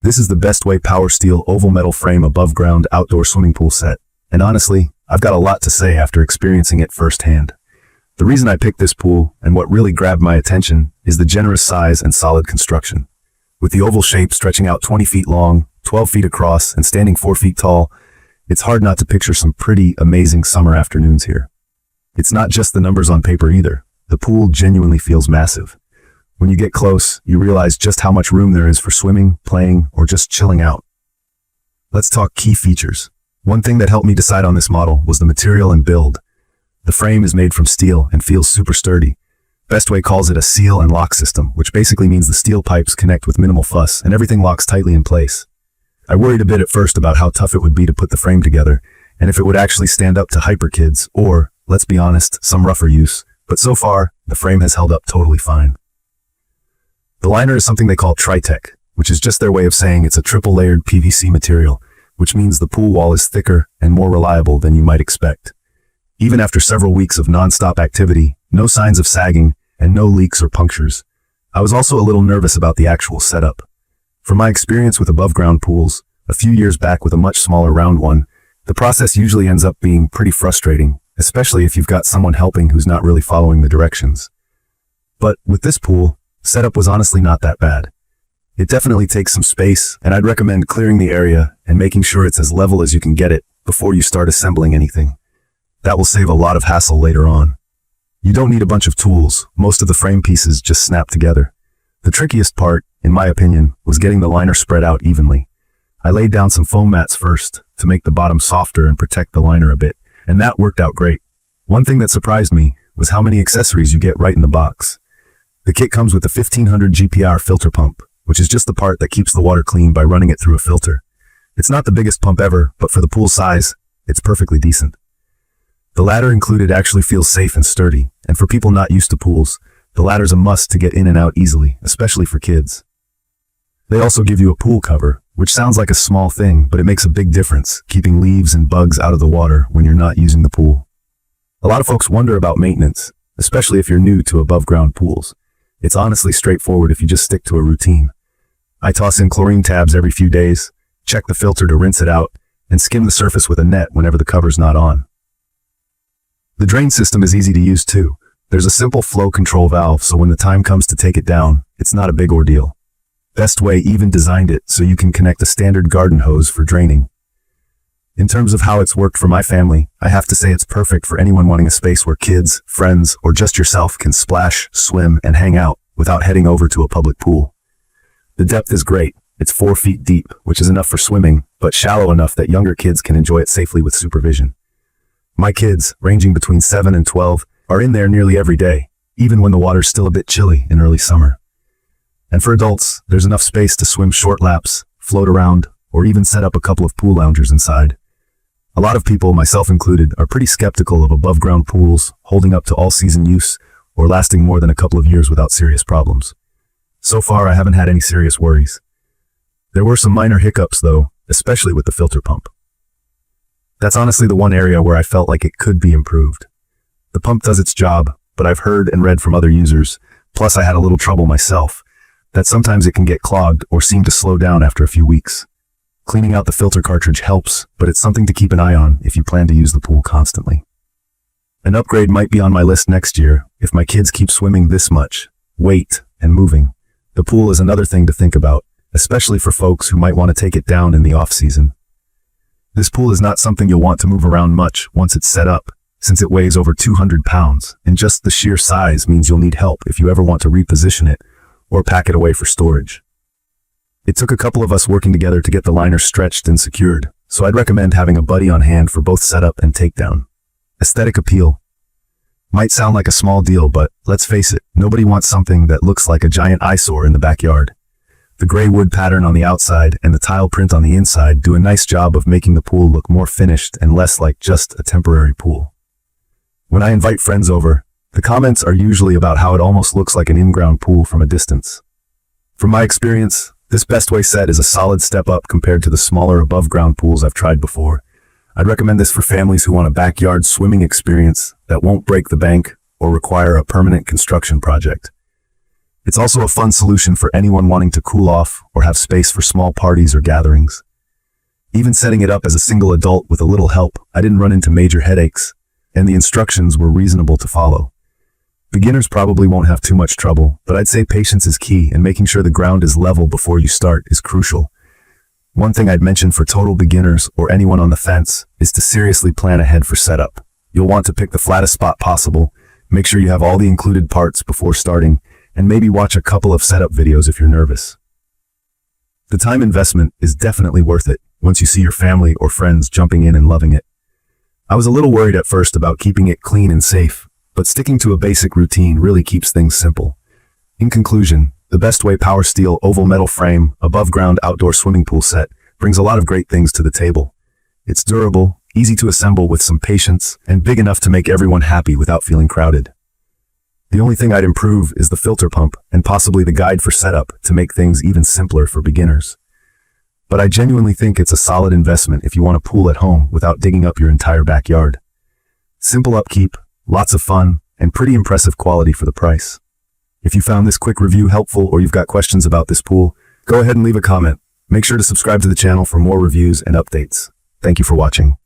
This is the Bestway Power Steel oval metal frame above ground outdoor swimming pool set, and honestly, I've got a lot to say after experiencing it firsthand. The reason I picked this pool, and what really grabbed my attention, is the generous size and solid construction. With the oval shape stretching out 20 feet long, 12 feet across, and standing 4 feet tall, it's hard not to picture some pretty amazing summer afternoons here. It's not just the numbers on paper either. The pool genuinely feels massive. When you get close, you realize just how much room there is for swimming, playing, or just chilling out. Let's talk key features. One thing that helped me decide on this model was the material and build. The frame is made from steel and feels super sturdy. Bestway calls it a seal and lock system, which basically means the steel pipes connect with minimal fuss and everything locks tightly in place. I worried a bit at first about how tough it would be to put the frame together, and if it would actually stand up to hyper kids or, let's be honest, some rougher use, but so far, the frame has held up totally fine. The liner is something they call Tritech, which is just their way of saying it's a triple-layered PVC material, which means the pool wall is thicker and more reliable than you might expect. Even after several weeks of non-stop activity, no signs of sagging, and no leaks or punctures. I was also a little nervous about the actual setup. From my experience with above-ground pools, a few years back with a much smaller round one, the process usually ends up being pretty frustrating, especially if you've got someone helping who's not really following the directions. But with this pool, setup was honestly not that bad. It definitely takes some space, and I'd recommend clearing the area and making sure it's as level as you can get it before you start assembling anything. That will save a lot of hassle later on. You don't need a bunch of tools. Most of the frame pieces just snap together. The trickiest part, in my opinion, was getting the liner spread out evenly. I laid down some foam mats first to make the bottom softer and protect the liner a bit, and that worked out great. One thing that surprised me was how many accessories you get right in the box. The kit comes with a 1500 GPR filter pump, which is just the part that keeps the water clean by running it through a filter. It's not the biggest pump ever, but for the pool size, it's perfectly decent. The ladder included actually feels safe and sturdy, and for people not used to pools, the ladder's a must to get in and out easily, especially for kids. They also give you a pool cover, which sounds like a small thing, but it makes a big difference, keeping leaves and bugs out of the water when you're not using the pool. A lot of folks wonder about maintenance, especially if you're new to above-ground pools. It's honestly straightforward if you just stick to a routine. I toss in chlorine tabs every few days, check the filter to rinse it out, and skim the surface with a net whenever the cover's not on. The drain system is easy to use too. There's a simple flow control valve, so when the time comes to take it down, it's not a big ordeal. Bestway even designed it so you can connect a standard garden hose for draining. In terms of how it's worked for my family, I have to say it's perfect for anyone wanting a space where kids, friends, or just yourself can splash, swim, and hang out without heading over to a public pool. The depth is great. It's 4 feet deep, which is enough for swimming, but shallow enough that younger kids can enjoy it safely with supervision. My kids, ranging between 7 and 12, are in there nearly every day, even when the water's still a bit chilly in early summer. And for adults, there's enough space to swim short laps, float around, or even set up a couple of pool loungers inside. A lot of people, myself included, are pretty skeptical of above-ground pools holding up to all-season use or lasting more than a couple of years without serious problems. So far, I haven't had any serious worries. There were some minor hiccups, though, especially with the filter pump. That's honestly the one area where I felt like it could be improved. The pump does its job, but I've heard and read from other users, plus I had a little trouble myself, that sometimes it can get clogged or seem to slow down after a few weeks. Cleaning out the filter cartridge helps, but it's something to keep an eye on if you plan to use the pool constantly. An upgrade might be on my list next year if my kids keep swimming this much, weight, and moving. The pool is another thing to think about, especially for folks who might want to take it down in the off-season. This pool is not something you'll want to move around much once it's set up, since it weighs over 200 pounds, and just the sheer size means you'll need help if you ever want to reposition it or pack it away for storage. It took a couple of us working together to get the liner stretched and secured, so I'd recommend having a buddy on hand for both setup and takedown. Aesthetic appeal. Might sound like a small deal, but let's face it, nobody wants something that looks like a giant eyesore in the backyard. The gray wood pattern on the outside and the tile print on the inside do a nice job of making the pool look more finished and less like just a temporary pool. When I invite friends over, the comments are usually about how it almost looks like an in-ground pool from a distance. From my experience, this Bestway set is a solid step up compared to the smaller above-ground pools I've tried before. I'd recommend this for families who want a backyard swimming experience that won't break the bank or require a permanent construction project. It's also a fun solution for anyone wanting to cool off or have space for small parties or gatherings. Even setting it up as a single adult with a little help, I didn't run into major headaches, and the instructions were reasonable to follow. Beginners probably won't have too much trouble, but I'd say patience is key, and making sure the ground is level before you start is crucial. One thing I'd mention for total beginners or anyone on the fence is to seriously plan ahead for setup. You'll want to pick the flattest spot possible, make sure you have all the included parts before starting, and maybe watch a couple of setup videos if you're nervous. The time investment is definitely worth it once you see your family or friends jumping in and loving it. I was a little worried at first about keeping it clean and safe, but sticking to a basic routine really keeps things simple. In conclusion, the Bestway Power Steel oval metal frame above-ground outdoor swimming pool set brings a lot of great things to the table. It's durable, easy to assemble with some patience, and big enough to make everyone happy without feeling crowded. The only thing I'd improve is the filter pump and possibly the guide for setup to make things even simpler for beginners. But I genuinely think it's a solid investment if you want a pool at home without digging up your entire backyard. Simple upkeep, lots of fun, and pretty impressive quality for the price. If you found this quick review helpful or you've got questions about this pool, go ahead and leave a comment. Make sure to subscribe to the channel for more reviews and updates. Thank you for watching.